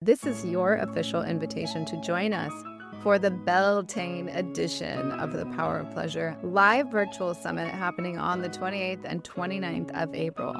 This is your official invitation to join us for the Beltane edition of the Power of Pleasure live virtual summit happening on the 28th and 29th of April.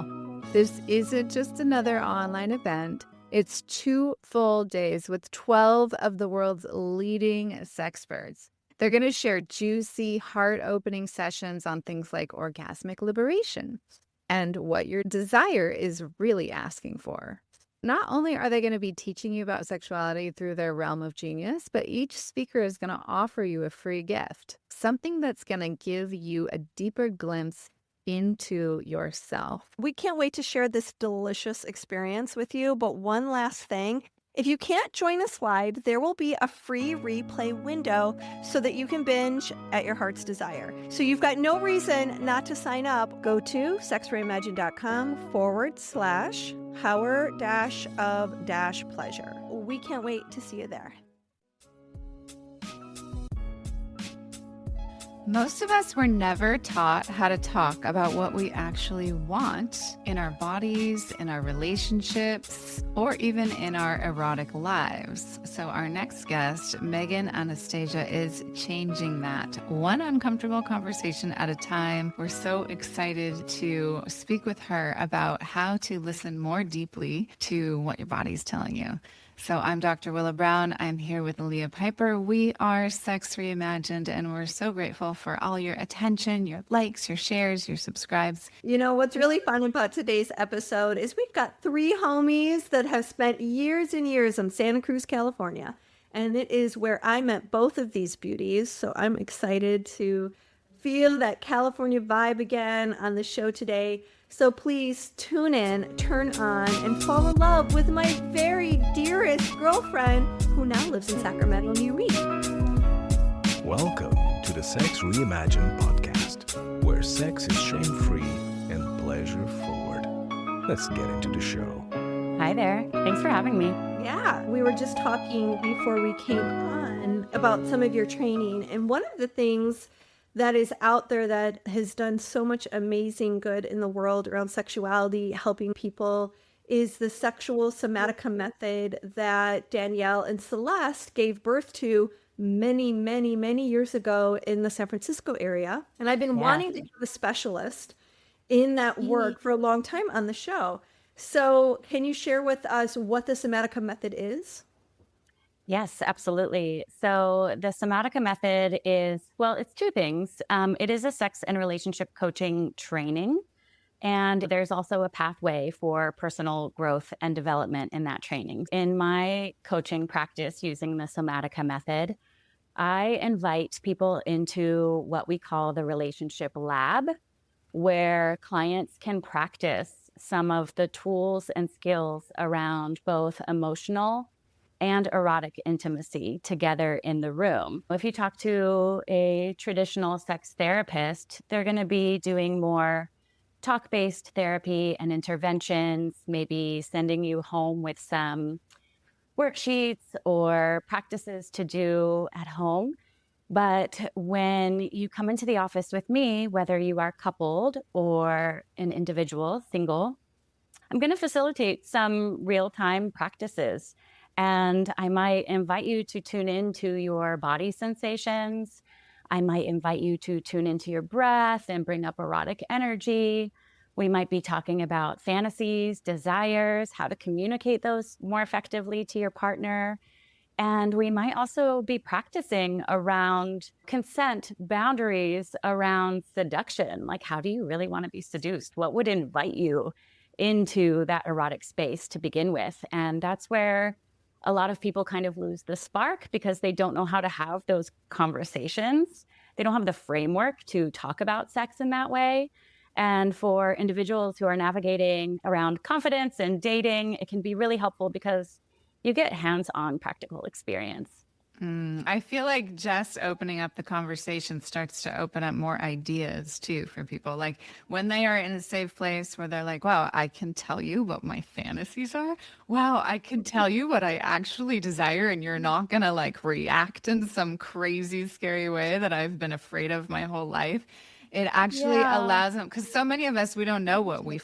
This isn't just another online event. It's 2 full days with 12 of the world's leading sexperts. They're going to share juicy, heart-opening sessions on things like orgasmic liberation and what your desire is really asking for. Not only are they going to be teaching you about sexuality through their realm of genius, but each speaker is going to offer you a free gift, something that's going to give you a deeper glimpse into yourself. We can't wait to share this delicious experience with you. But one last thing, if you can't join us live, there will be a free replay window so that you can binge at your heart's desire. So you've got no reason not to sign up. Go to sexreimagined.com/power-of-pleasure. We can't wait to see you there. Most of us were never taught how to talk about what we actually want in our bodies, in our relationships, or even in our erotic lives. So our next guest, Megan AnneStasia, is changing that one uncomfortable conversation at a time. We're so excited to speak with her about how to listen more deeply to what your body's telling you. So I'm Dr. Willow Brown. I'm here with Leah Piper. We are Sex Reimagined, and we're so grateful for all your attention, your likes, your shares, your subscribes. You know, what's really fun about today's episode is we've got 3 homies that have spent years and years in Santa Cruz, California. And it is where I met both of these beauties. So I'm excited to feel that California vibe again on the show today. So please tune in, turn on, and fall in love with my very dearest girlfriend who now lives in Sacramento, New York. Welcome to the Sex Reimagined podcast, where sex is shame-free and pleasure-forward. Let's get into the show. Hi there. Thanks for having me. Yeah, we were just talking before we came on about some of your training, and one of the things that is out there that has done so much amazing good in the world around sexuality, helping people, is the sexual Somatica method that Danielle and Celeste gave birth to many, many, many years ago in the San Francisco area. And I've been wanting to have a specialist in that work for a long time on the show. So can you share with us what the Somatica method is? Yes, absolutely. So the Somatica method is, well, it's 2 things. It is a sex and relationship coaching training. And there's also a pathway for personal growth and development in that training. In my coaching practice using the Somatica method, I invite people into what we call the relationship lab, where clients can practice some of the tools and skills around both emotional and erotic intimacy together in the room. If you talk to a traditional sex therapist, they're going to be doing more talk-based therapy and interventions, maybe sending you home with some worksheets or practices to do at home. But when you come into the office with me, whether you are coupled or an individual, single, I'm going to facilitate some real-time practices. And I might invite you to tune into your body sensations. I might invite you to tune into your breath and bring up erotic energy. We might be talking about fantasies, desires, how to communicate those more effectively to your partner. And we might also be practicing around consent, boundaries, around seduction. Like, how do you really want to be seduced? What would invite you into that erotic space to begin with? And that's where a lot of people kind of lose the spark because they don't know how to have those conversations. They don't have the framework to talk about sex in that way. And for individuals who are navigating around confidence and dating, it can be really helpful because you get hands-on practical experience. I feel like just opening up the conversation starts to open up more ideas too for people. Like when they are in a safe place where they're like, wow, I can tell you what my fantasies are. Wow, I can tell you what I actually desire. And you're not going to like react in some crazy, scary way that I've been afraid of my whole life. it actually allows them, because so many of us, we don't know what we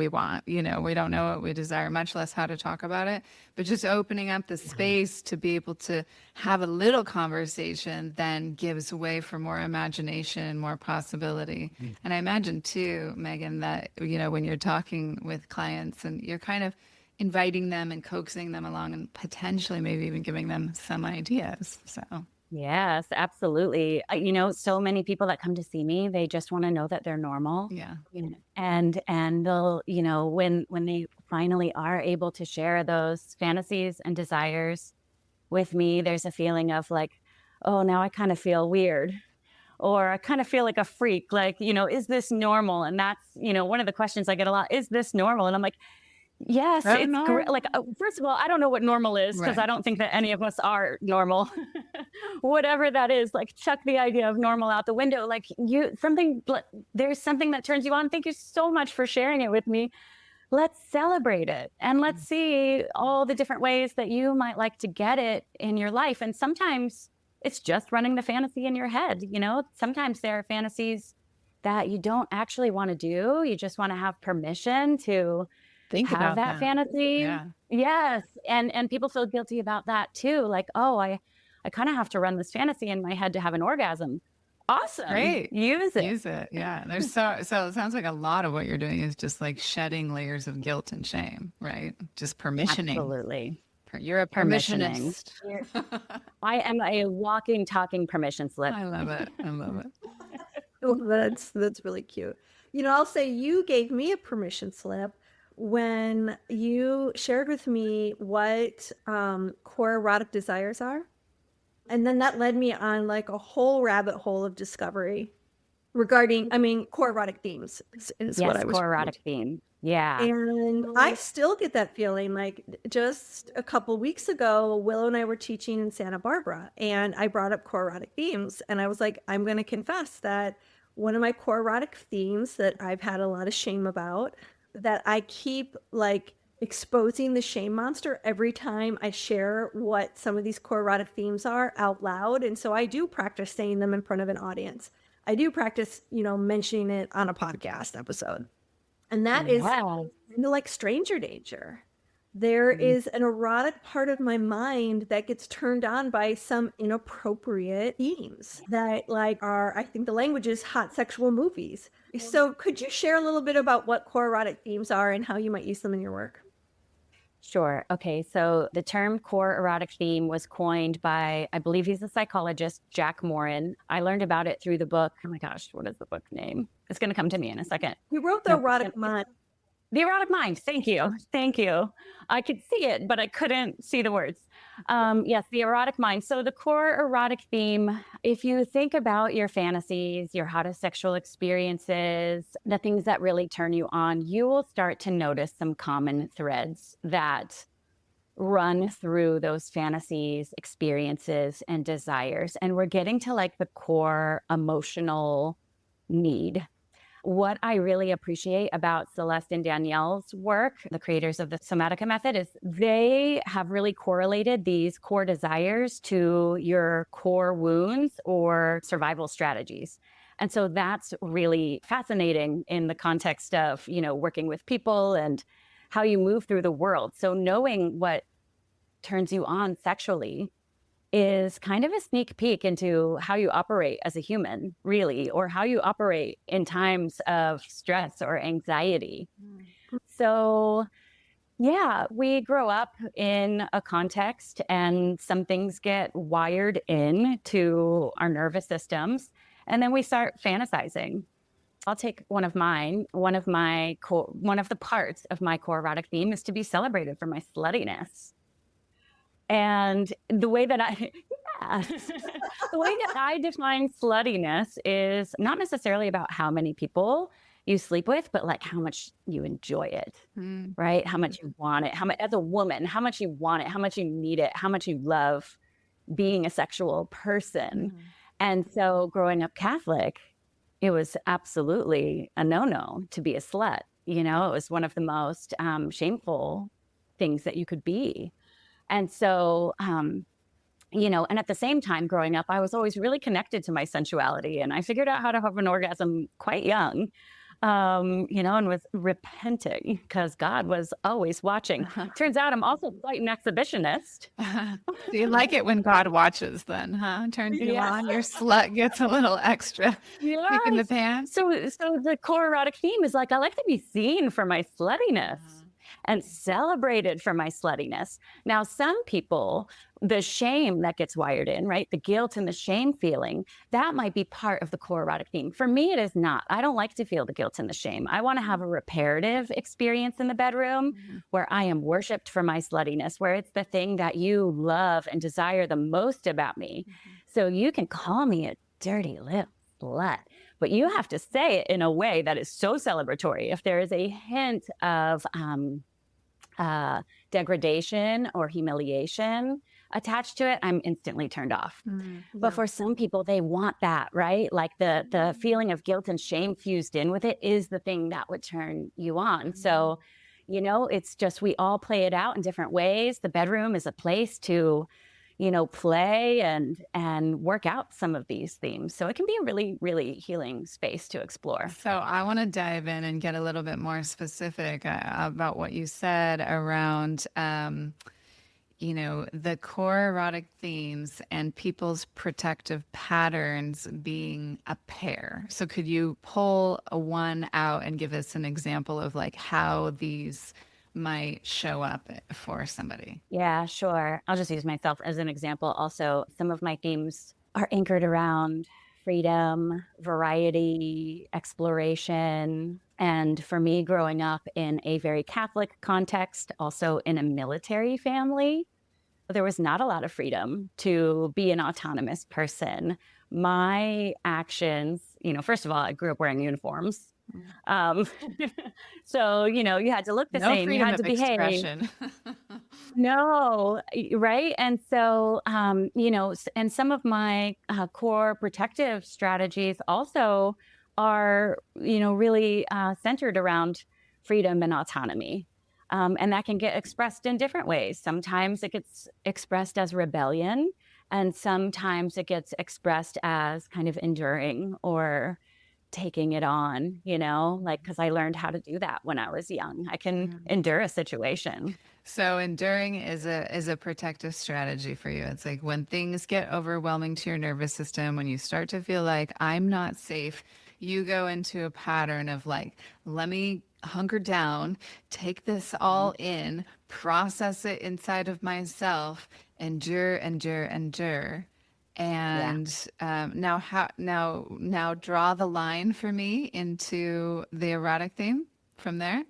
want, we don't know what we desire, much less how to talk about it. But just opening up the space to be able to have a little conversation then gives way for more imagination, more possibility. And I imagine too, Megan, that when you're talking with clients and you're kind of inviting them and coaxing them along and potentially maybe even giving them some ideas. So Yes, absolutely. So many people that come to see me, they just want to know that they're normal. yeah. And they'll, when they finally are able to share those fantasies and desires with me, there's a feeling of like, oh, now I kind of feel weird, or I kind of feel like a freak. Like, is this normal? And that's, one of the questions I get a lot, is this normal? And I'm like, yes, it's great. Like, first of all, I don't know what normal is, because I don't think that any of us are normal. Whatever that is, like, chuck the idea of normal out the window. Like, there's something that turns you on. Thank you so much for sharing it with me. Let's celebrate it, and let's see all the different ways that you might like to get it in your life. And sometimes it's just running the fantasy in your head. Sometimes there are fantasies that you don't actually want to do. You just want to have permission to Think have about that fantasy. Yeah. Yes. And people feel guilty about that too. Like, oh, I kind of have to run this fantasy in my head to have an orgasm. Awesome. Great. Use it. Use it. Yeah. There's so it sounds like a lot of what you're doing is just like shedding layers of guilt and shame, right? Just permissioning. Absolutely. You're a permissionist. I am a walking, talking permission slip. I love it. I love it. Oh, that's really cute. I'll say you gave me a permission slip when you shared with me what core erotic desires are. And then that led me on like a whole rabbit hole of discovery regarding, core erotic themes is what I was. Core erotic theme. Yeah. And I still get that feeling. Like, just a couple weeks ago, Willow and I were teaching in Santa Barbara, and I brought up core erotic themes. And I was like, I'm going to confess that one of my core erotic themes that I've had a lot of shame about, that I keep like exposing the shame monster every time I share what some of these core erotic themes are out loud. And so I do practice saying them in front of an audience. I do practice, mentioning it on a podcast episode. And that is kind of like stranger danger. There is an erotic part of my mind that gets turned on by some inappropriate themes that I think the language is hot sexual movies. So could you share a little bit about what core erotic themes are and how you might use them in your work? Sure. Okay. So the term core erotic theme was coined by, I believe he's a psychologist, Jack Morin. I learned about it through the book. Oh my gosh, what is the book name? It's going to come to me in a second. He wrote The Erotic Mind. The Erotic Mind. Thank you. Thank you. I could see it, but I couldn't see the words. Yes, The Erotic Mind. So the core erotic theme, if you think about your fantasies, your hottest sexual experiences, the things that really turn you on, you will start to notice some common threads that run through those fantasies, experiences, and desires. And we're getting to like the core emotional need. What I really appreciate about Celeste and Danielle's work, the creators of the Somatica method, is they have really correlated these core desires to your core wounds or survival strategies. And so that's really fascinating in the context of, working with people and how you move through the world. So knowing what turns you on sexually is kind of a sneak peek into how you operate as a human, really, or how you operate in times of stress or anxiety. So, yeah, we grow up in a context and some things get wired into our nervous systems, and then we start fantasizing. I'll take one of the parts of my core erotic theme is to be celebrated for my sluttiness. And the way that I define sluttiness is not necessarily about how many people you sleep with, but like how much you enjoy it, right? How much you want it, as a woman, how much you want it, how much you need it, how much you love being a sexual person. And so growing up Catholic, it was absolutely a no-no to be a slut. It was one of the most shameful things that you could be. And so And at the same time, growing up, I was always really connected to my sensuality, and I figured out how to have an orgasm quite young, and was repenting because God was always watching. Turns out I'm also quite an exhibitionist. Do you like it when God watches then, huh? Turns you on, your slut gets a little extra kick in the pants. So the core erotic theme is like, I like to be seen for my sluttiness and celebrated for my sluttiness. Now, some people, the shame that gets wired in, right? The guilt and the shame feeling, that might be part of the core erotic theme. For me, it is not. I don't like to feel the guilt and the shame. I want to have a reparative experience in the bedroom where I am worshiped for my sluttiness, where it's the thing that you love and desire the most about me. So you can call me a dirty little slut, but you have to say it in a way that is so celebratory. If there is a hint of degradation or humiliation attached to it, I'm instantly turned off. But for some people, they want that, right? Like the feeling of guilt and shame fused in with it is the thing that would turn you on. So, it's just, we all play it out in different ways. The bedroom is a place to play and work out some of these themes. So it can be a really, really healing space to explore. So I want to dive in and get a little bit more specific about what you said around, the core erotic themes and people's protective patterns being a pair. So could you pull one out and give us an example of like how these might show up for somebody? Yeah, sure. I'll just use myself as an example. Also, some of my themes are anchored around freedom, variety, exploration. And for me, growing up in a very Catholic context, also in a military family, there was not a lot of freedom to be an autonomous person. My actions, first of all, I grew up wearing uniforms. So, you had to look the same, you had to behave. No, right. And so, and some of my core protective strategies also are, really centered around freedom and autonomy. And that can get expressed in different ways. Sometimes it gets expressed as rebellion, and sometimes it gets expressed as kind of enduring or taking it on, because I learned how to do that when I was young. I can endure a situation. So enduring is a protective strategy for you. It's like when things get overwhelming to your nervous system, when you start to feel like I'm not safe, you go into a pattern of like, let me hunker down, take this all in, process it inside of myself, endure. And now draw the line for me into the erotic theme from there.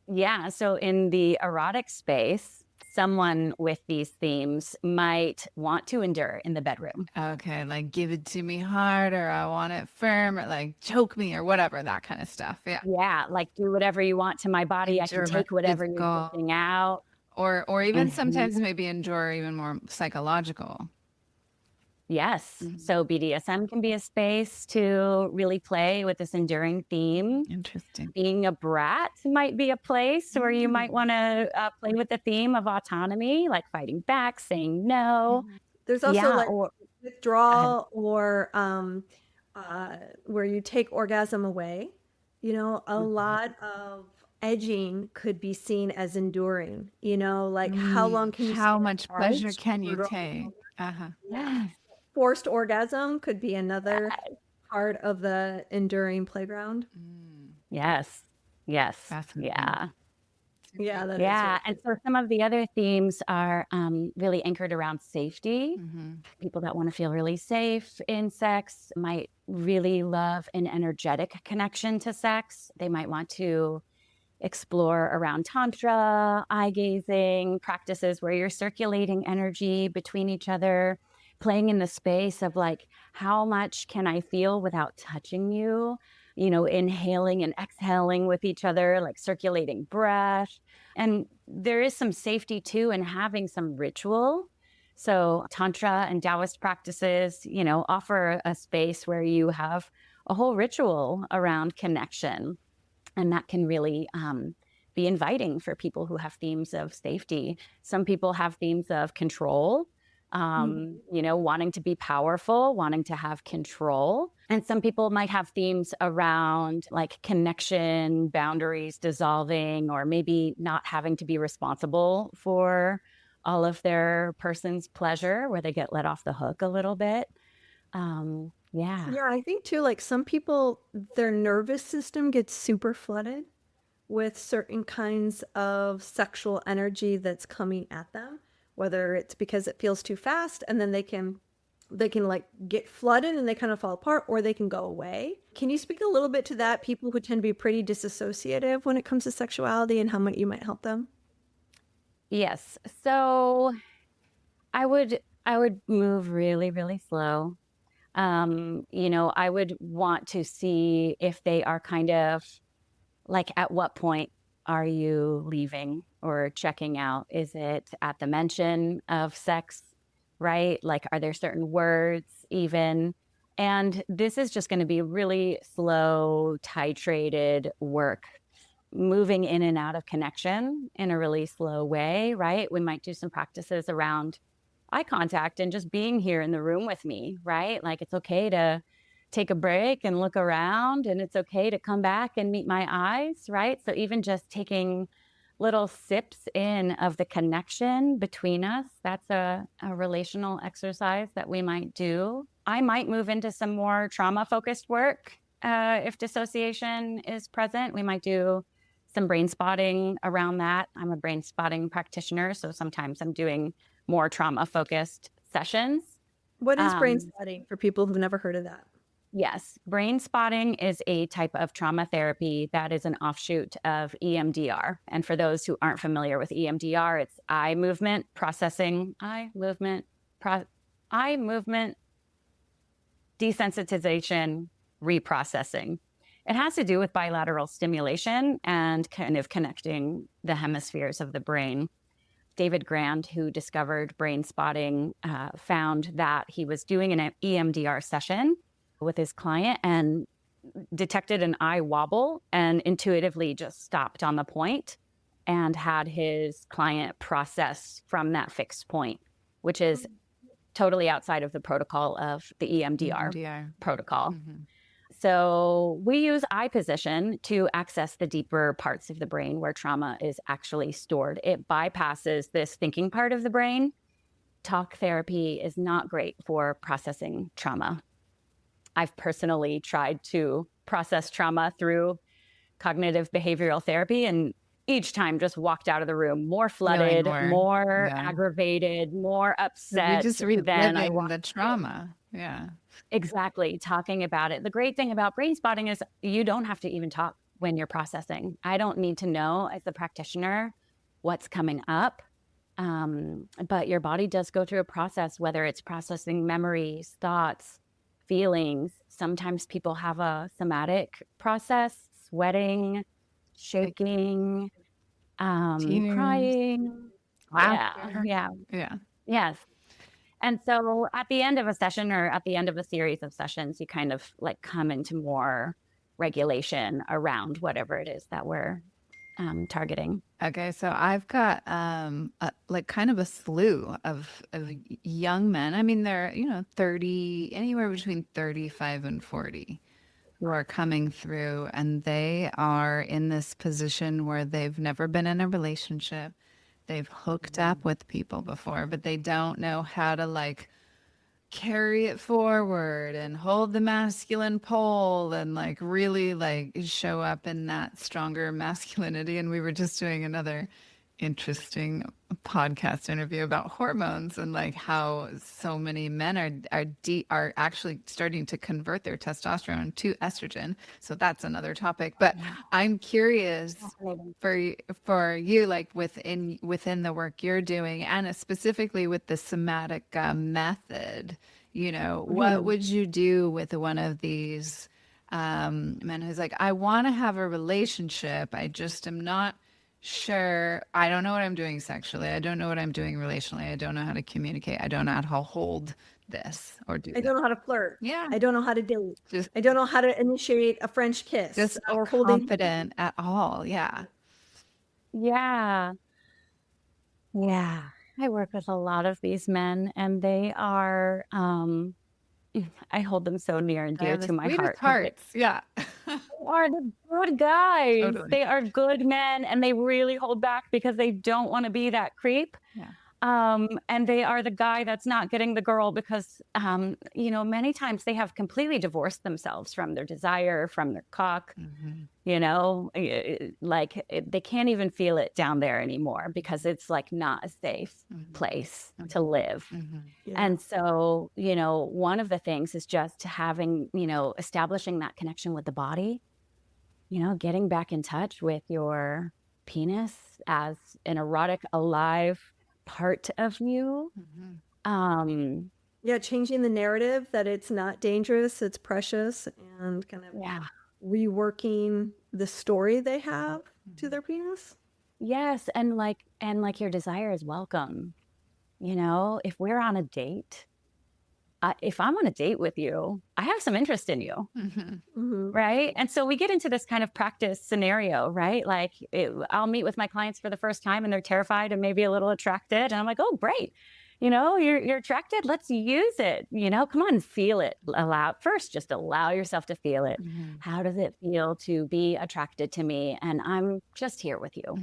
Yeah. So in the erotic space, someone with these themes might want to endure in the bedroom. Okay. Like give it to me hard, or I want it firm, or like choke me, or whatever, that kind of stuff. Yeah. Yeah. Like do whatever you want to my body. Endure, I can take whatever you're putting out. Or even sometimes maybe endure even more psychological. Yes. So BDSM can be a space to really play with this enduring theme. Interesting. Being a brat might be a place where you might want to play with the theme of autonomy, like fighting back, saying no. There's also withdrawal or where you orgasm away. A lot of edging could be seen as enduring. Like how long can you? How much pleasure can you take? Yes. Forced orgasm could be another part of the enduring playground. Yes. Yeah. Yeah. And so some of the other themes are really anchored around safety. People that want to feel really safe in sex might really love an energetic connection to sex. They might want to explore around tantra, eye gazing, practices where you're circulating energy between each other, playing in the space of like, how much can I feel without touching you? Inhaling and exhaling with each other, like circulating breath. And there is some safety too in having some ritual. So Tantra and Taoist practices, offer a space where you have a whole ritual around connection. And that can really be inviting for people who have themes of safety. Some people have themes of control. wanting to be powerful, wanting to have control. And some people might have themes around like connection, boundaries dissolving, or maybe not having to be responsible for all of their person's pleasure, where they get let off the hook a little bit. Yeah, I think too, like some people, their nervous system gets super flooded with certain kinds of sexual energy that's coming at them, whether it's because it feels too fast and then they can like get flooded and they kind of fall apart, or they can go away. Can you speak a little bit to that? People who tend to be pretty disassociative when it comes to sexuality and how much you might help them? Yes. So I would move really, really slow. I would want to see if they are kind of like, at what point are you leaving or checking out? Is it at the mention of sex, right? Like, are there certain words even? And this is just going to be really slow, titrated work, moving in and out of connection in a really slow way, right? We might do some practices around eye contact and just being here in the room with me, right? Like, it's okay to take a break and look around, and it's okay to come back and meet my eyes, right? So even just taking little sips in of the connection between us, that's a relational exercise that we might do. I might move into some more trauma-focused work. If dissociation is present, we might do some brain spotting around that. I'm a brain spotting practitioner, so sometimes I'm doing more trauma-focused sessions. What is brain spotting for people who've never heard of that? Yes. Brain spotting is a type of trauma therapy that is an offshoot of EMDR. And for those who aren't familiar with EMDR, it's eye movement desensitization reprocessing. It has to do with bilateral stimulation and kind of connecting the hemispheres of the brain. David Grand, who discovered brain spotting, found that he was doing an EMDR session with his client and detected an eye wobble and intuitively just stopped on the point and had his client process from that fixed point, which is totally outside of the protocol of the EMDR protocol. Mm-hmm. So we use eye position to access the deeper parts of the brain where trauma is actually stored. It bypasses this thinking part of the brain. Talk therapy is not great for processing trauma. I've personally tried to process trauma through cognitive behavioral therapy, and each time just walked out of the room more flooded, more aggravated, more upset. You just reliving the trauma. Yeah. Exactly. Talking about it. The great thing about brain spotting is you don't have to even talk when you're processing. I don't need to know as the practitioner what's coming up. But your body does go through a process, whether it's processing memories, thoughts, feelings. Sometimes people have a somatic process, sweating, shaking, crying. Yeah. Yes. And so at the end of a session or at the end of a series of sessions, you kind of like come into more regulation around whatever it is that we're targeting. Okay, so I've got like kind of a slew of young men. I mean, they're 30, anywhere between 35 and 40, who are coming through, and they are in this position where they've never been in a relationship. They've hooked up with people before, but they don't know how to like carry it forward and hold the masculine pole and like really like show up in that stronger masculinity. And we were just doing another interesting podcast interview about hormones and like how so many men are actually starting to convert their testosterone to estrogen. So that's another topic. But I'm curious for you, like within the work you're doing, and specifically with the somatic method, what would you do with one of these men who's like, I want to have a relationship, I just am not sure. I don't know what I'm doing sexually. I don't know what I'm doing relationally. I don't know how to communicate. I don't know how to hold this or do I don't know how to flirt. Yeah. I don't know how to date. I don't know how to initiate a French kiss. Just or confident at all. Yeah. Yeah. I work with a lot of these men, and they are, I hold them so near and dear to my heart. Hearts. Yeah. They are the good guys. Totally. They are good men, and they really hold back because they don't want to be that creep. Yeah. And they are the guy that's not getting the girl because, many times they have completely divorced themselves from their desire, from their cock, they can't even feel it down there anymore because it's like not a safe place to live. Yeah. And so, one of the things is just having, establishing that connection with the body, getting back in touch with your penis as an erotic, alive part of you. Yeah, changing the narrative that it's not dangerous, it's precious, and kind of reworking the story they have to their penis. Yes, and like your desire is welcome. If we're on a date, if I'm on a date with you, I have some interest in you, right? And so we get into this kind of practice scenario, right? Like I'll meet with my clients for the first time and they're terrified and maybe a little attracted. And I'm like, oh, great. You're attracted. Let's use it. Come on, feel it. Just allow yourself to feel it. How does it feel to be attracted to me? And I'm just here with you.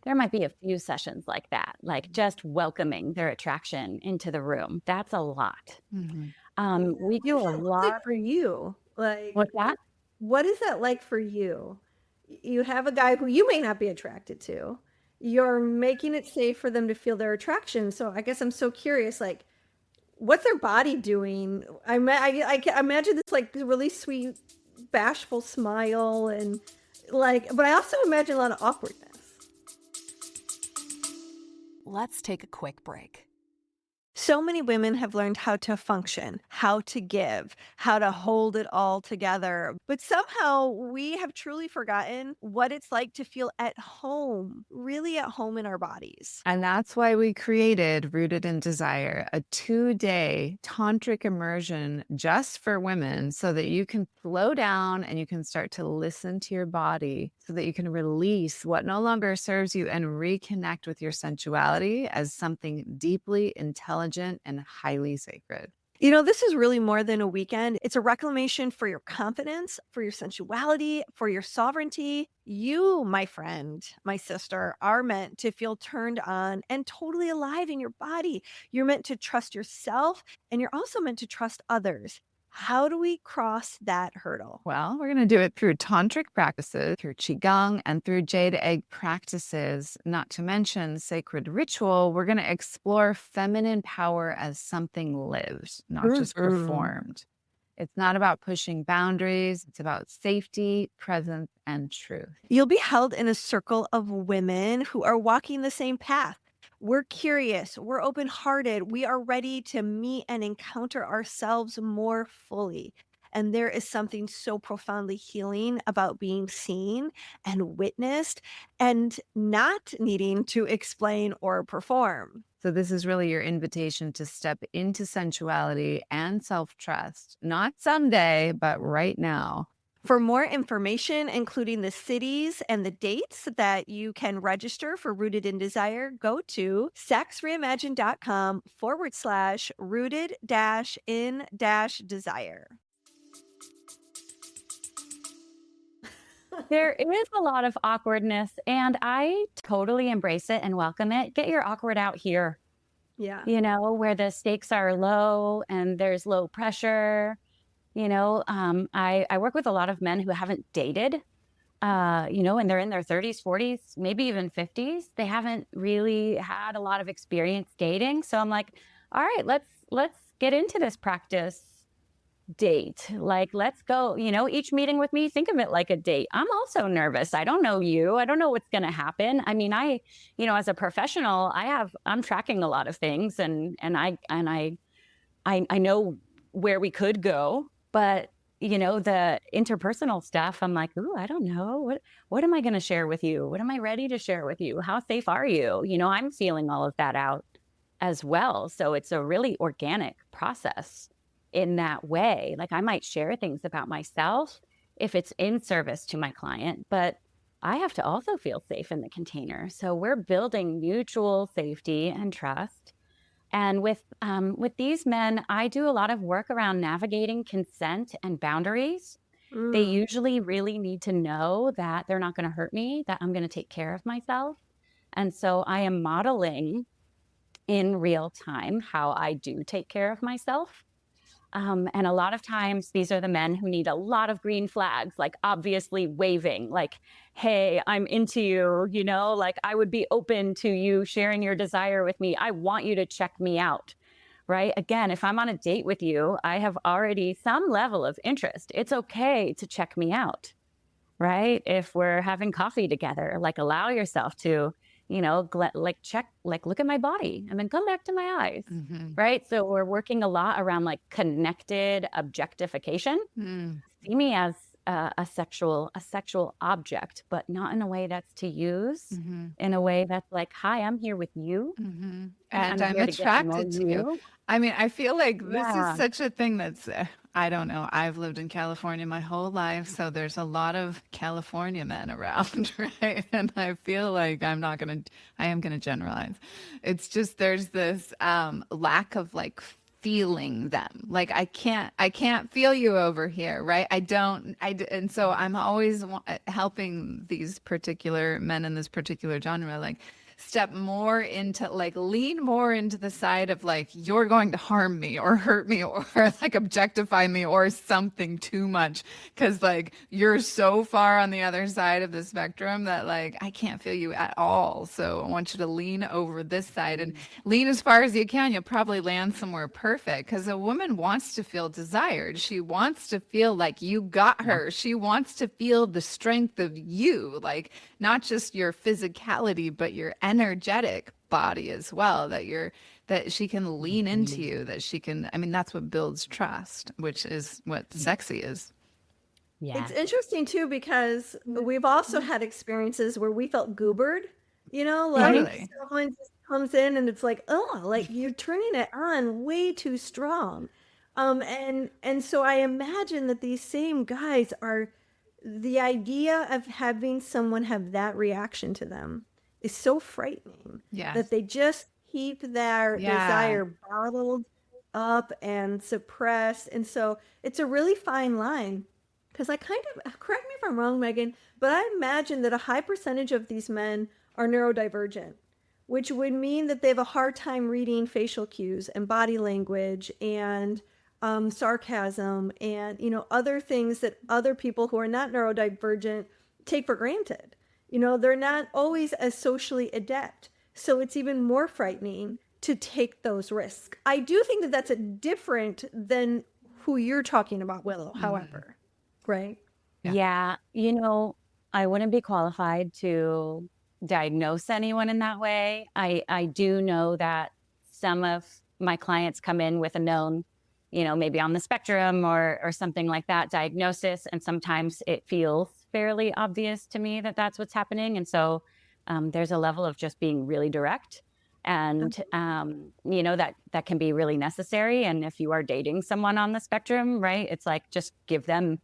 There might be a few sessions like that, like just welcoming their attraction into the room. That's a lot. We do a lot for you. Like, What's that? What is that like for you? You have a guy who you may not be attracted to. You're making it safe for them to feel their attraction. So I guess I'm so curious, like, what's their body doing? I imagine this like really sweet, bashful smile and but I also imagine a lot of awkwardness. Let's take a quick break. So many women have learned how to function, how to give, how to hold it all together. But somehow we have truly forgotten what it's like to feel at home, really at home in our bodies. And that's why we created Rooted in Desire, a 2-day tantric immersion just for women so that you can slow down and you can start to listen to your body so that you can release what no longer serves you and reconnect with your sensuality as something deeply intelligent and highly sacred. This is really more than a weekend. It's a reclamation for your confidence, for your sensuality, for your sovereignty. You, my friend, my sister, are meant to feel turned on and totally alive in your body. You're meant to trust yourself, and you're also meant to trust others. How do we cross that hurdle? Well, we're going to do it through tantric practices, through qigong, and through jade egg practices, not to mention sacred ritual. We're going to explore feminine power as something lived, not just performed. It's not about pushing boundaries. It's about safety, presence, and truth. You'll be held in a circle of women who are walking the same path. We're curious, we're open-hearted, we are ready to meet and encounter ourselves more fully. And there is something so profoundly healing about being seen and witnessed and not needing to explain or perform. So this is really your invitation to step into sensuality and self-trust, not someday, but right now. For more information, including the cities and the dates that you can register for Rooted in Desire, go to sexreimagined.com/rooted-in-desire. There is a lot of awkwardness, and I totally embrace it and welcome it. Get your awkward out here. Yeah. Where the stakes are low and there's low pressure. I work with a lot of men who haven't dated, and they're in their 30s, 40s, maybe even 50s. They haven't really had a lot of experience dating. So I'm like, all right, let's get into this practice date. Like, let's go, each meeting with me, think of it like a date. I'm also nervous. I don't know you. I don't know what's going to happen. I mean, as a professional, I'm tracking a lot of things and I know where we could go. But, the interpersonal stuff, I'm like, ooh, I don't know. What am I going to share with you? What am I ready to share with you? How safe are you? I'm feeling all of that out as well. So it's a really organic process in that way. Like I might share things about myself if it's in service to my client, but I have to also feel safe in the container. So we're building mutual safety and trust. And with these men, I do a lot of work around navigating consent and boundaries. They usually really need to know that they're not going to hurt me, that I'm going to take care of myself. And so I am modeling in real time how I do take care of myself. And a lot of times these are the men who need a lot of green flags, like obviously waving, like, hey, I'm into you, you know, like I would be open to you sharing your desire with me. I want you to check me out, right? Again, if I'm on a date with you, I have already some level of interest. It's okay to check me out, right? If we're having coffee together, like allow yourself to, you know, like check, like look at my body and then come back to my eyes, right? So we're working a lot around like connected objectification. See me as a sexual object, but not in a way that's to use, in a way that's like, hi, I'm here with you. And I'm I'm attracted to you. I mean, I feel like this Yeah. is such a thing that's, I don't know. I've lived in California my whole life, so there's a lot of California men around, right? And I feel like I am going to generalize. It's just there's this lack of like feeling them. Like I can't feel you over here, right? And so I'm always helping these particular men in this particular genre, like step more into, like, lean more into the side of like, you're going to harm me or hurt me or like objectify me or something too much. Cause like, you're so far on the other side of the spectrum that like, I can't feel you at all. So I want you to lean over this side and lean as far as you can. You'll probably land somewhere perfect. Cause a woman wants to feel desired. She wants to feel like you got her. She wants to feel the strength of you, like not just your physicality, but your energetic body as well, that she can lean into you, that she can, I mean, that's what builds trust, which is what sexy is. Yeah. It's interesting too, because we've also had experiences where we felt goobered, you know, like Totally. someone just comes in and it's like, oh, like you're turning it on way too strong. And so I imagine that these same guys are, the idea of having someone have that reaction to them is so frightening. Yes. That they just keep their desire bottled up and suppressed. And so it's a really fine line. Because I kind of, correct me if I'm wrong, Megan, but I imagine that a high percentage of these men are neurodivergent, which would mean that they have a hard time reading facial cues and body language and sarcasm and, you know, other things that other people who are not neurodivergent take for granted. You know, they're not always as socially adept. So it's even more frightening to take those risks. I do think that that's a different than who you're talking about, Willow, however, right? Yeah. You know, I wouldn't be qualified to diagnose anyone in that way. I do know that some of my clients come in with a known, you know, maybe on the spectrum or something like that diagnosis. And sometimes it feels fairly obvious to me that that's what's happening. And so there's a level of just being really direct. And, you know, that can be really necessary. And if you are dating someone on the spectrum, right, it's like, just give them,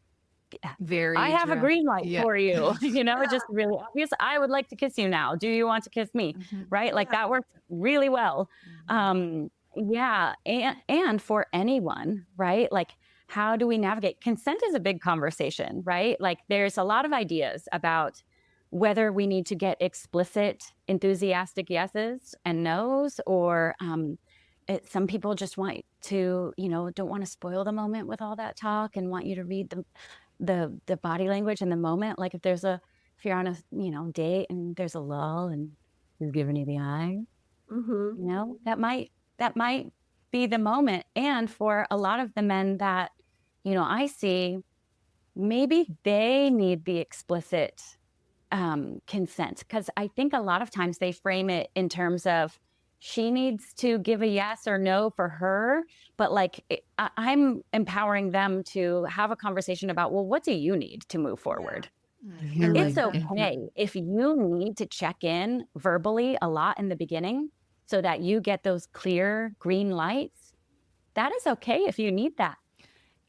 I have a green light for you, you know, just really obvious. I would like to kiss you now. Do you want to kiss me? Right? Like that works really well. Yeah. And for anyone, right? Like, how do we navigate? Consent is a big conversation, right? Like there's a lot of ideas about whether we need to get explicit, enthusiastic yeses and nos, or some people just want to, you know, don't want to spoil the moment with all that talk and want you to read the body language in the moment. Like if you're on a, you know, date and there's a lull and he's giving you the eye, you know, that might be the moment. And for a lot of the men that, you know, I see, maybe they need the explicit consent, because I think a lot of times they frame it in terms of she needs to give a yes or no for her, but like I'm empowering them to have a conversation about, well, what do you need to move forward? It's okay if you need to check in verbally a lot in the beginning so that you get those clear green lights. That is okay if you need that.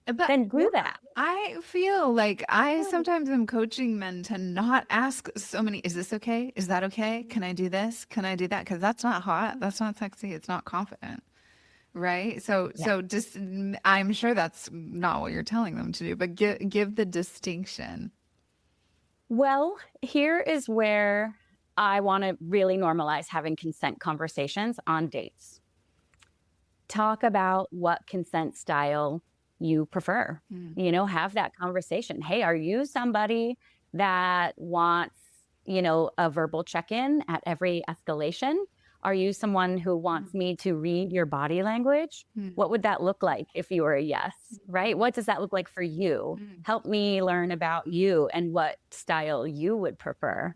But then do that. I feel like I sometimes am coaching men to not ask so many, is this okay? Is that okay? Can I do this? Can I do that? Because that's not hot. That's not sexy. It's not confident. Right. So just, I'm sure that's not what you're telling them to do, but give the distinction. Well, here is where I want to really normalize having consent conversations on dates. Talk about what consent style you prefer. Have that conversation. Hey, are you somebody that wants, a verbal check-in at every escalation? Are you someone who wants me to read your body language? What would that look like if you were a yes, right? What does that look like for you? Help me learn about you and what style you would prefer.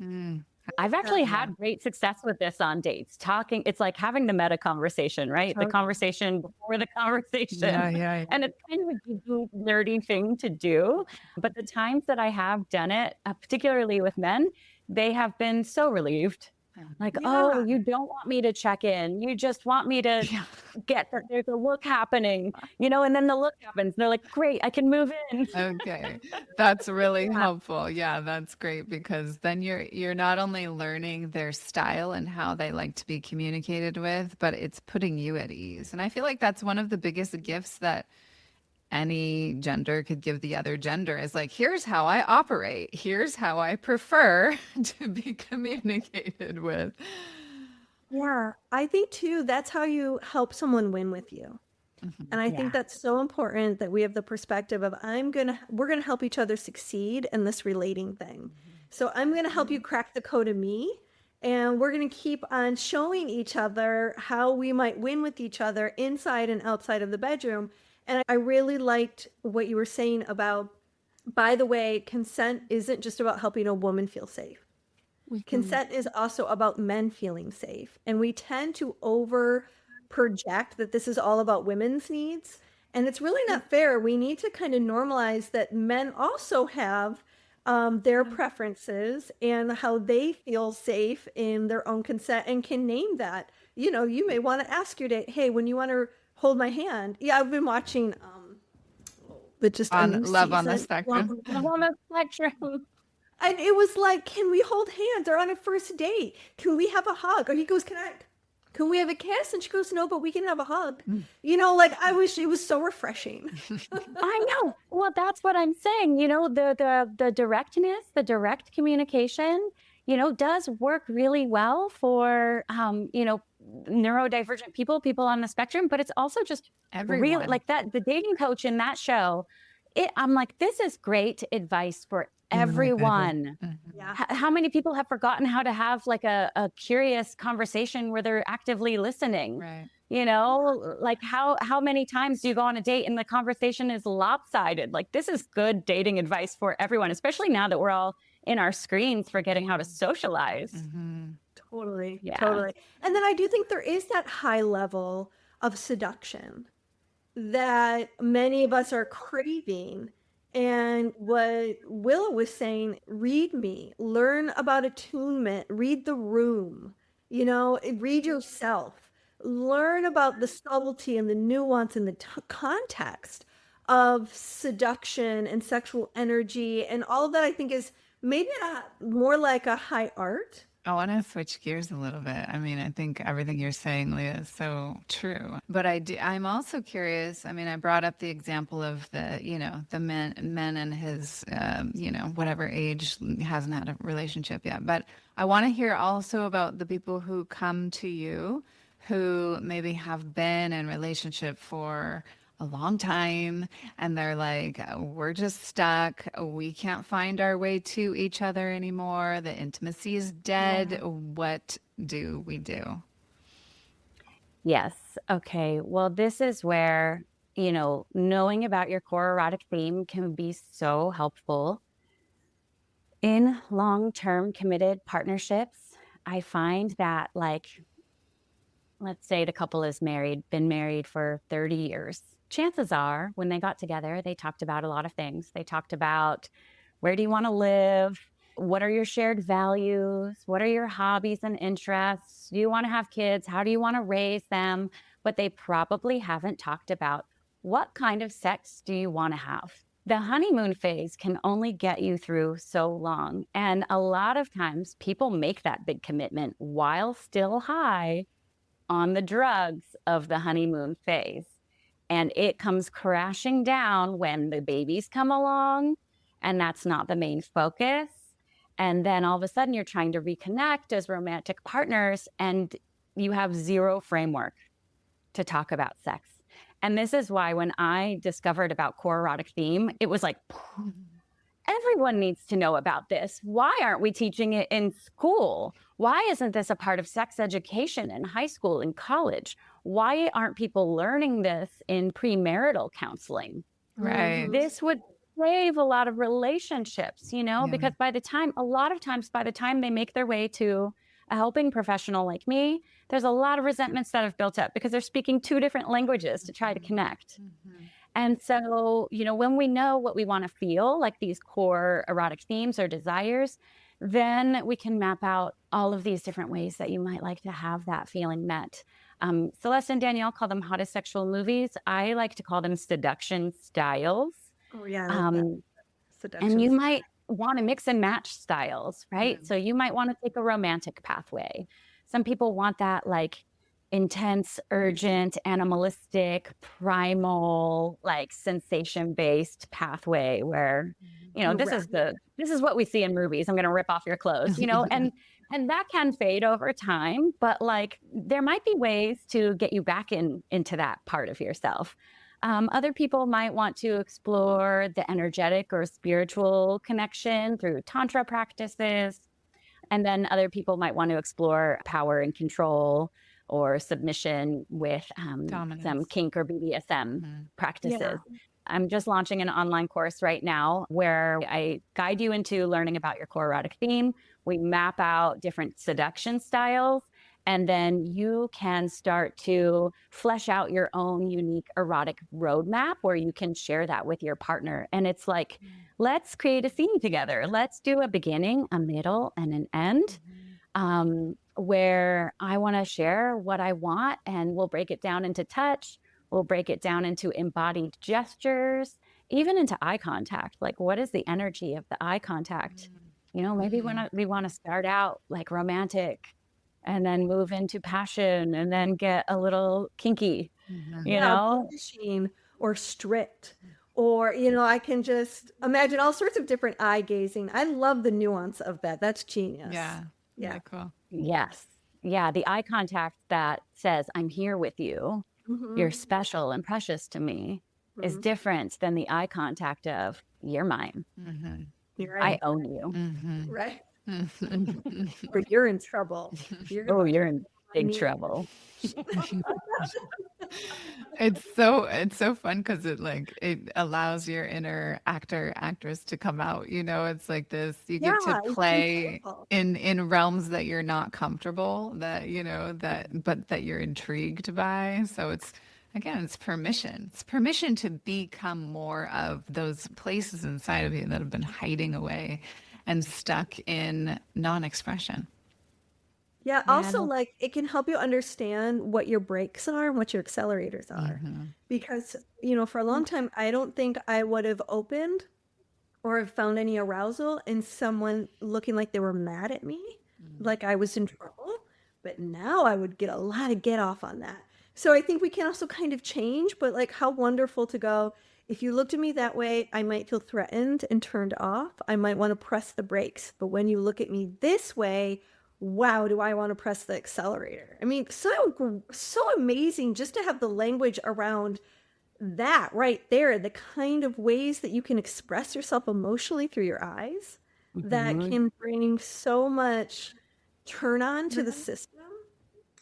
I've actually had great success with this on dates. Talking, it's like having the meta conversation, right? The conversation before the conversation. Yeah. And it's kind of a nerdy thing to do. But the times that I have done it, particularly with men, they have been so relieved. Like, oh, you don't want me to check in. You just want me to get that there's a look happening, and then the look happens. They're like, great, I can move in. Okay. That's really helpful. Yeah, that's great, because then you're not only learning their style and how they like to be communicated with, but it's putting you at ease. And I feel like that's one of the biggest gifts that any gender could give the other gender, is like, here's how I operate. Here's how I prefer to be communicated with. Yeah, I think too, that's how you help someone win with you. And I think that's so important, that we have the perspective of we're gonna help each other succeed in this relating thing. So I'm gonna help you crack the code of me, and we're gonna keep on showing each other how we might win with each other inside and outside of the bedroom. And I really liked what you were saying about, by the way, consent isn't just about helping a woman feel safe. Consent is also about men feeling safe. And we tend to over project that this is all about women's needs. And it's really not fair. We need to kind of normalize that men also have their preferences and how they feel safe in their own consent, and can name that. You may want to ask your date, hey, when you want to hold my hand. Yeah, I've been watching but just on Love on the season. Spectrum. Love on the Spectrum. And it was like, can we hold hands? Or on a first date, can we have a hug? Or he goes, can we have a kiss? And she goes, no, but we can have a hug. I wish it was so refreshing. I know. Well, that's what I'm saying. The directness, the direct communication, does work really well for, neurodivergent people on the spectrum, but it's also just really like that. The dating coach in that show, I'm like, this is great advice for everyone. Yeah. How many people have forgotten how to have like a curious conversation where they're actively listening? Right. Like how many times do you go on a date and the conversation is lopsided? Like, this is good dating advice for everyone, especially now that we're all in our screens forgetting how to socialize. Totally. Yeah. Totally. And then I do think there is that high level of seduction that many of us are craving. And what Willow was saying, read me, learn about attunement, read the room, read yourself, learn about the subtlety and the nuance and the context of seduction and sexual energy. And all of that, I think, is maybe more like a high art. I want to switch gears a little bit. I mean, I think everything you're saying, Leah, is so true. But I'm also curious. I mean, I brought up the example of the men and his, whatever age, hasn't had a relationship yet. But I want to hear also about the people who come to you who maybe have been in relationship for a long time, and they're like, we're just stuck. We can't find our way to each other anymore. The intimacy is dead. What do we do? Yes. Okay. Well, this is where, knowing about your core erotic theme can be so helpful. In long-term committed partnerships, I find that, like, let's say the couple is been married for 30 years. Chances are when they got together, they talked about a lot of things. They talked about, where do you want to live? What are your shared values? What are your hobbies and interests? Do you want to have kids? How do you want to raise them? But they probably haven't talked about what kind of sex do you want to have? The honeymoon phase can only get you through so long. And a lot of times people make that big commitment while still high on the drugs of the honeymoon phase. And it comes crashing down when the babies come along, and that's not the main focus. And then all of a sudden you're trying to reconnect as romantic partners, and you have zero framework to talk about sex. And this is why when I discovered about core erotic theme, it was like, everyone needs to know about this. Why aren't we teaching it in school? Why isn't this a part of sex education in high school and college? Why aren't people learning this in premarital counseling? Right. This would save a lot of relationships, because a lot of times by the time they make their way to a helping professional like me, there's a lot of resentments that have built up because they're speaking two different languages to try to connect. And so, when we know what we want to feel, like these core erotic themes or desires, then we can map out all of these different ways that you might like to have that feeling met. Celeste and Danielle call them hottest sexual movies. I like to call them seduction styles. Oh, yeah. And you might want to mix and match styles, right? So you might want to take a romantic pathway. Some people want that like intense, urgent, animalistic, primal, like sensation-based pathway where, this is what we see in movies. I'm going to rip off your clothes, and that can fade over time, but like there might be ways to get you back into that part of yourself. Other people might want to explore the energetic or spiritual connection through tantra practices. And then other people might want to explore power and control or submission with some kink or BDSM practices. Yeah. I'm just launching an online course right now where I guide you into learning about your core erotic theme. We map out different seduction styles, and then you can start to flesh out your own unique erotic roadmap where you can share that with your partner. And it's like, let's create a scene together. Let's do a beginning, a middle, and an end. Where I want to share what I want, and we'll break it down into touch. We'll break it down into embodied gestures, even into eye contact. Like, what is the energy of the eye contact? Maybe we want to start out like romantic and then move into passion and then get a little kinky, punishing or strict. Or, I can just imagine all sorts of different eye gazing. I love the nuance of that. That's genius. Yeah. Yeah. Cool. Yes. Yeah. The eye contact that says, I'm here with you. You're special and precious to me is different than the eye contact of you're mine. You're right. I own you. Right. Or you're in trouble. You're in big trouble. It's so fun because it allows your inner actress to come out. It's like this, you get to play in realms that you're not comfortable, that that you're intrigued by. So it's permission. It's permission to become more of those places inside of you that have been hiding away and stuck in non-expression. Yeah. Also, like, it can help you understand what your brakes are and what your accelerators are. Because, for a long time, I don't think I would have opened or have found any arousal in someone looking like they were mad at me, like I was in trouble. But now I would get a lot of get off on that. So I think we can also kind of change, but like, how wonderful to go, if you looked at me that way, I might feel threatened and turned off. I might want to press the brakes. But when you look at me this way, wow, do I want to press the accelerator? I mean, so amazing just to have the language around that right there, the kind of ways that you can express yourself emotionally through your eyes that can bring so much turn on to the system.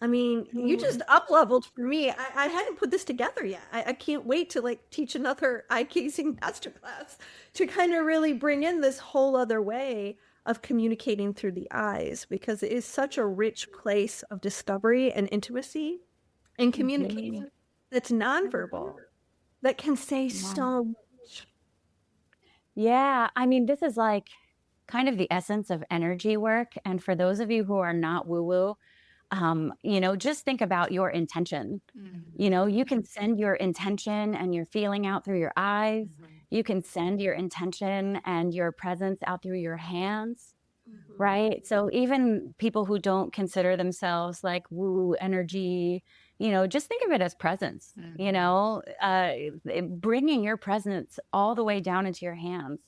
I mean, you just up-leveled for me. I hadn't put this together yet. I can't wait to like teach another eye-gazing masterclass to kind of really bring in this whole other way of communicating through the eyes, because it is such a rich place of discovery and intimacy and communication that's nonverbal, that can say so much. Yeah. I mean, this is like kind of the essence of energy work. And for those of you who are not woo-woo, Just think about your intention. You can send your intention and your feeling out through your eyes. You can send your intention and your presence out through your hands. Right. So even people who don't consider themselves like woo energy, just think of it as presence, bringing your presence all the way down into your hands,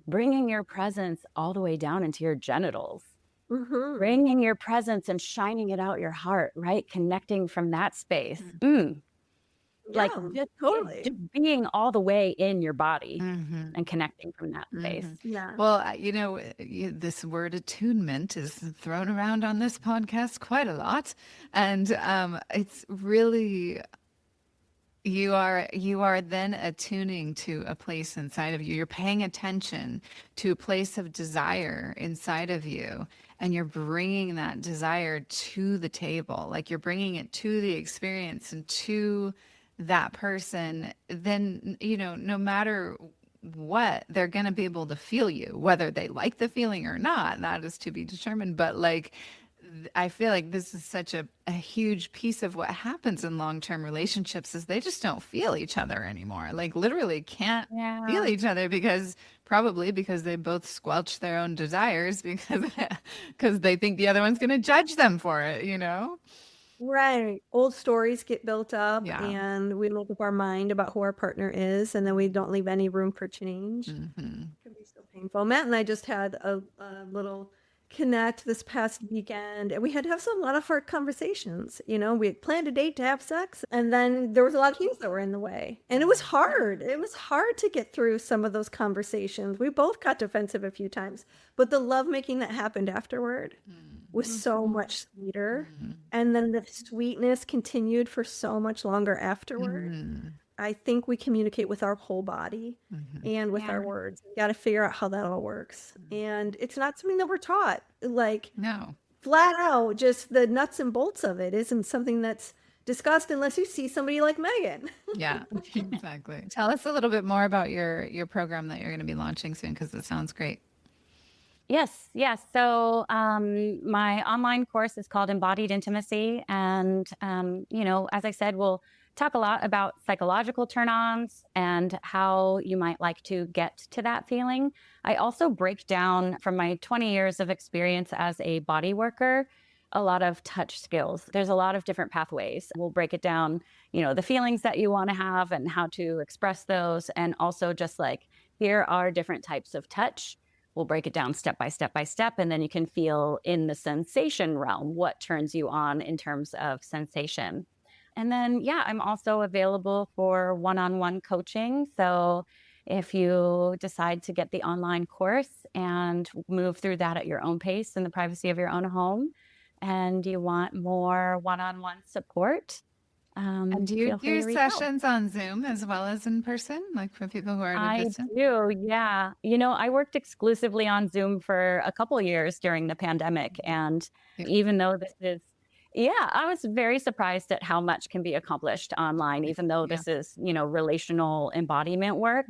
bringing your presence all the way down into your genitals, bringing your presence and shining it out your heart, right? Connecting from that space. Like Yeah, totally. just being all the way in your body and connecting from that space. Yeah. Well, this word attunement is thrown around on this podcast quite a lot. And it's really, you are then attuning to a place inside of you. You're paying attention to a place of desire inside of you. And you're bringing that desire to the table. Like you're bringing it to the experience and to that person. Then, no matter what, they're going to be able to feel you, whether they like the feeling or not. That is to be determined. But like, I feel like this is such a huge piece of what happens in long-term relationships is they just don't feel each other anymore. Like literally can't feel each other because they both squelch their own desires because they think the other one's going to judge them for it, Right. Old stories get built up Yeah. and we make up our mind about who our partner is, and then we don't leave any room for change. It can be so painful. Matt and I just had a little connect this past weekend, and we had to have a lot of hard conversations. We had planned a date to have sex, and then there was a lot of things that were in the way, and it was hard. It was hard to get through some of those conversations. We both got defensive a few times, but the lovemaking that happened afterward was so much sweeter, and then the sweetness continued for so much longer afterward. I think we communicate with our whole body and with our words. We got to figure out how that all works. And it's not something that we're taught, like No. flat out, just the nuts and bolts of it isn't something that's discussed unless you see somebody like Megan. Yeah, exactly. Tell us a little bit more about your program that you're going to be launching soon, because it sounds great. Yes. So my online course is called Embodied Intimacy. And, as I said, we'll talk a lot about psychological turn-ons and how you might like to get to that feeling. I also break down, from my 20 years of experience as a body worker, a lot of touch skills. There's a lot of different pathways. We'll break it down, the feelings that you want to have and how to express those. And also just like, here are different types of touch. We'll break it down step by step by step. And then you can feel in the sensation realm what turns you on in terms of sensation. And then, I'm also available for one-on-one coaching. So if you decide to get the online course and move through that at your own pace in the privacy of your own home, and you want more one-on-one support, And do you do sessions on Zoom as well as in person, like for people who are at a distance? I do, yeah. I worked exclusively on Zoom for a couple of years during the pandemic. And even though this is, I was very surprised at how much can be accomplished online, even though this is, relational embodiment work.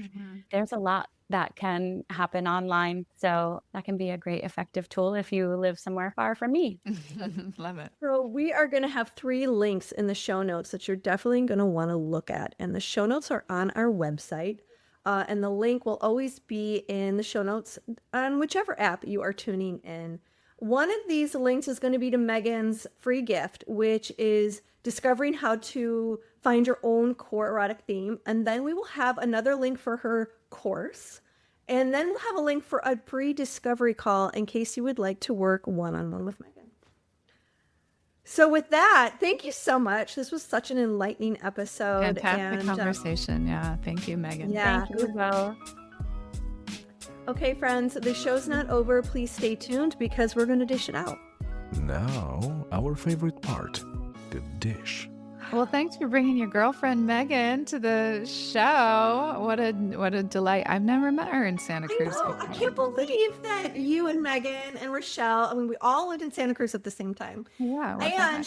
There's a lot that can happen online. So that can be a great effective tool if you live somewhere far from me. Love it. So we are going to have 3 links in the show notes that you're definitely going to want to look at. And the show notes are on our website. And the link will always be in the show notes on whichever app you are tuning in. One of these links is going to be to Megan's free gift, which is discovering how to find your own core erotic theme. And then we will have another link for her course. And then we'll have a link for a free discovery call in case you would like to work one-on-one with Megan. So with that, thank you so much. This was such an enlightening episode. Fantastic conversation. Yeah. Thank you, Megan. Yeah. Thank you, Bo. Okay, friends, the show's not over. Please stay tuned because we're going to dish it out. Now, our favorite part, the dish. Well, thanks for bringing your girlfriend Megan to the show. What a delight. I've never met her in Santa Cruz. I can't believe that you and Megan and Rochelle, we all lived in Santa Cruz at the same time. Yeah. And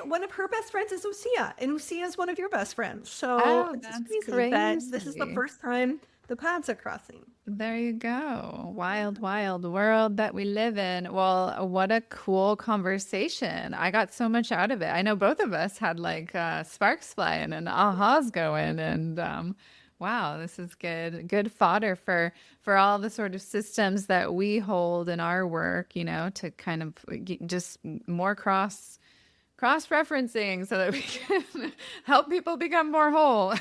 one of her best friends is Lucia, and Lucia is one of your best friends. So Oh, it's that's crazy that crazy. this is the first time the paths are crossing. There you go. Wild, wild world that we live in. Well, what a cool conversation. I got so much out of it. I know both of us had like sparks flying and ahas going and wow, this is good fodder for all the sort of systems that we hold in our work, you know, to kind of just more cross-referencing so that we can help people become more whole.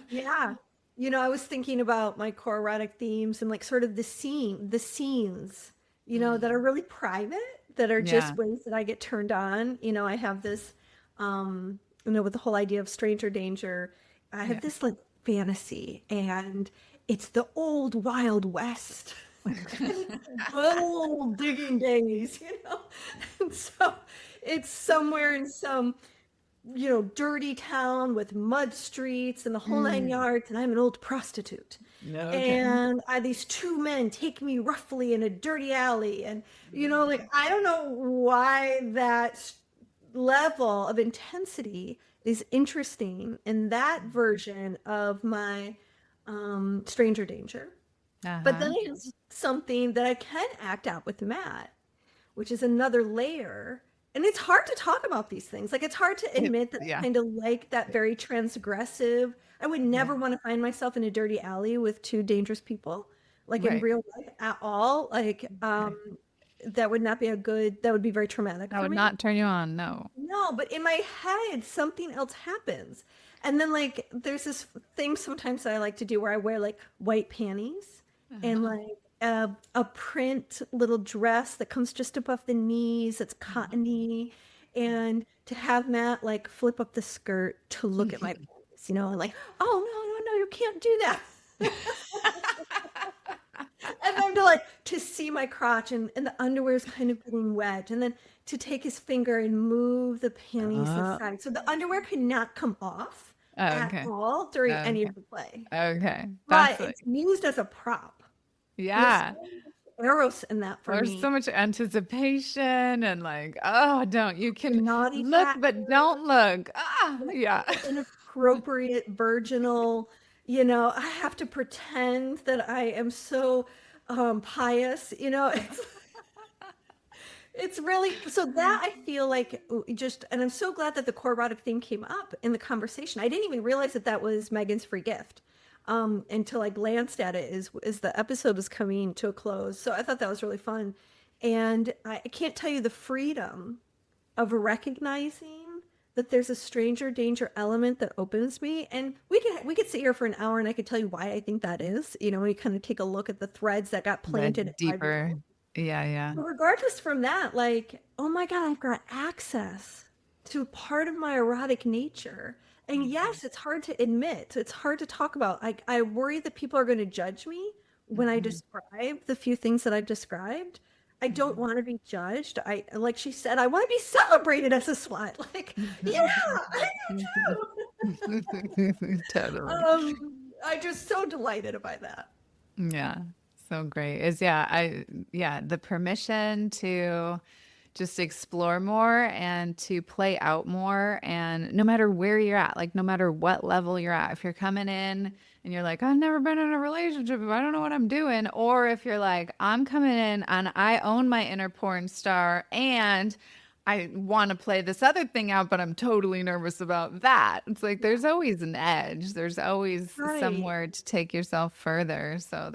Yeah. You know, I was thinking about my core erotic themes and like sort of the scenes, you know, that are really private, that are Yeah. just ways that I get turned on. You know, I have this, you know, with the whole idea of stranger danger, I have Yeah. this like fantasy and it's the old Wild West. Good old digging days, you know? And so it's somewhere in some, you know, dirty town with mud streets and the whole nine yards, and I'm an old prostitute. Okay. And these two men take me roughly in a dirty alley. And, you know, like, I don't know why that level of intensity is interesting in that version of my stranger danger. But then Uh-huh. I have something that I can act out with Matt, which is another layer. And it's hard to talk about these things. Like, it's hard to admit that I Yeah. kind of like that very transgressive. I would Yeah. never want to find myself in a dirty alley with two dangerous people, like in Right. real life at all. Like, that would not be that would be very traumatic That for would me. not turn you on. No. No, but in my head, something else happens. And then, like, there's this thing sometimes that I like to do where I wear like white panties and like a print little dress that comes just above the knees, it's cottony. And to have Matt like flip up the skirt to look at my panties, you know, and like, oh, no, you can't do that. And then to see my crotch and the underwear is kind of getting wet, and then to take his finger and move the panties aside. So the underwear could not come off at Okay. all during any Okay. of the play. Okay. That's But like, it's used as a prop. There's yeah. so much eros in that for There's me. so much anticipation and like, oh, don't, you can Naughty look, factor, but don't look. Ah, yeah. inappropriate, virginal, you know, I have to pretend that I am so pious, you know. It's really so that I feel like just, and I'm so glad that the core erotic theme came up in the conversation. I didn't even realize that that was Megan's free gift until I glanced at it as the episode was coming to a close. So I thought that was really fun, and I can't tell you the freedom of recognizing that there's a stranger danger element that opens me. And we could sit here for an hour and I could tell you why I think that is. You know, we kind of take a look at the threads that got The planted. deeper. Yeah, yeah. But regardless from that, like, oh my God, I've got access to part of my erotic nature. And yes, it's hard to admit. It's hard to talk about. I worry that people are going to judge me when I describe the few things that I've described. I don't want to be judged. Like she said, I want to be celebrated as a slut. Like, yeah, I do too. Totally. I'm just so delighted by that. Yeah. So great. The permission to just explore more and to play out more. And no matter where you're at, like no matter what level you're at, if you're coming in and you're like, I've never been in a relationship, I don't know what I'm doing. Or if you're like, I'm coming in and I own my inner porn star and I want to play this other thing out, but I'm totally nervous about that. It's like there's always an edge. There's always Right. somewhere to take yourself further. So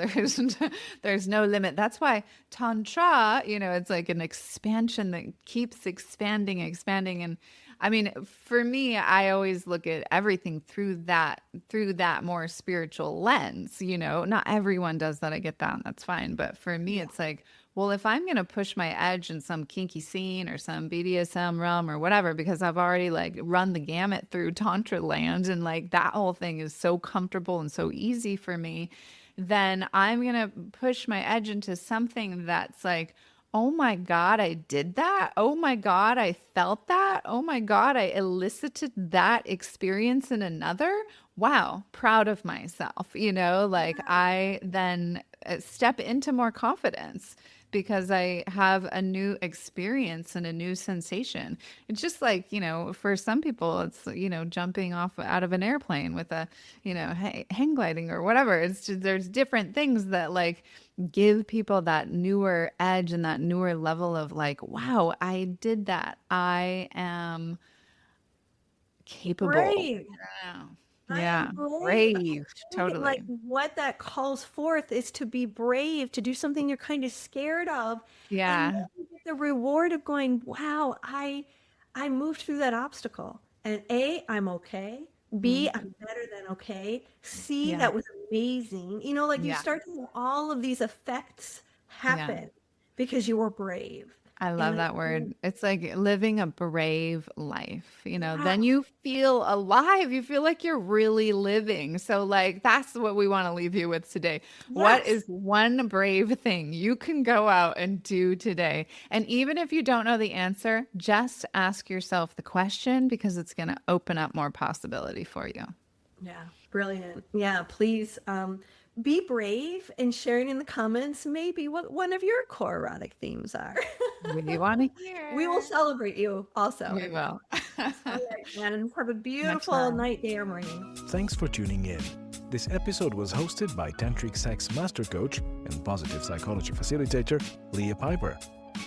there's no limit. That's why tantra, you know, it's like an expansion that keeps expanding. And I mean, for me, I always look at everything through that more spiritual lens. You know, not everyone does that. I get that. And that's fine. But for me, it's like, well, if I'm going to push my edge in some kinky scene or some BDSM realm or whatever, because I've already like run the gamut through Tantra land and like that whole thing is so comfortable and so easy for me, then I'm going to push my edge into something that's like, oh my God, I did that. Oh my God, I felt that. Oh my God, I elicited that experience in another. Wow, proud of myself. You know, like I then step into more confidence because I have a new experience and a new sensation. It's just like, for some people, it's, jumping off out of an airplane with a, hang gliding or whatever. It's just, there's different things that like give people that newer edge and that newer level of like, wow, I did that. I am capable. Brave. Yeah. I Yeah. am brave. Brave. Like Totally. what that calls forth is to be brave, to do something you're kind of scared of, and then Yeah. you get the reward of going, wow, I moved through that obstacle. And A, I'm okay. B, Mhm. I'm better than okay. C, Yeah. that was amazing. Like you Yeah. start to have all of these effects Yeah. happen because you were brave. I love And that word. It's like living a brave life. yeah, Then you feel alive. You feel like you're really living. So, like, that's what we want to leave you with today. What yes. is one brave thing you can go out and do today? And even if you don't know the answer, just ask yourself the question because it's going to open up more possibility for you. Yeah, brilliant. Yeah, please be brave and sharing in the comments maybe what one of your core erotic themes are. We want to We will hear. celebrate you also We in the will. comments. All right, and have a Much beautiful love. night, day, or morning. Thanks for tuning in. This episode was hosted by Tantric Sex Master Coach and Positive Psychology Facilitator Leah Piper,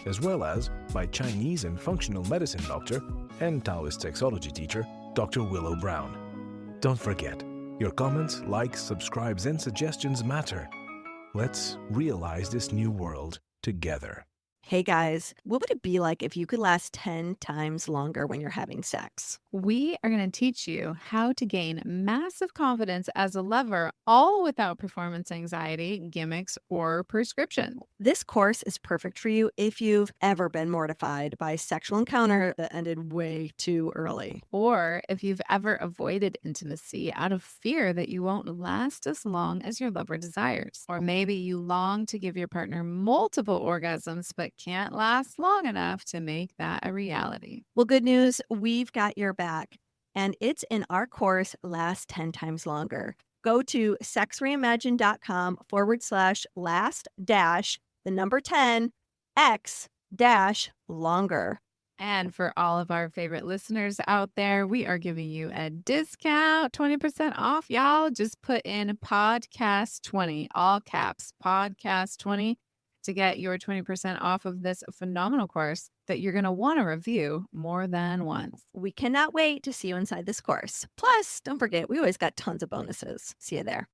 as well as by Chinese and Functional Medicine Doctor and Taoist Sexology Teacher Dr. Willow Brown. Don't forget, your comments, likes, subscribes, and suggestions matter. Let's realize this new world together. Hey guys, what would it be like if you could last 10 times longer when you're having sex? We are going to teach you how to gain massive confidence as a lover, all without performance anxiety, gimmicks, or prescription. This course is perfect for you if you've ever been mortified by a sexual encounter that ended way too early. Or if you've ever avoided intimacy out of fear that you won't last as long as your lover desires. Or maybe you long to give your partner multiple orgasms but can't last long enough to make that a reality. Well, good news, we've got your back, and it's in our course, Last 10 Times Longer. Go to sexreimagined.com/last dash the number 10 x dash longer. And for all of our favorite listeners out there, we are giving you a discount, 20% off, y'all. Just put in podcast 20, all caps, podcast 20 to get your 20% off of this phenomenal course that you're going to want to review more than once. We cannot wait to see you inside this course. Plus, don't forget, we always got tons of bonuses. See you there.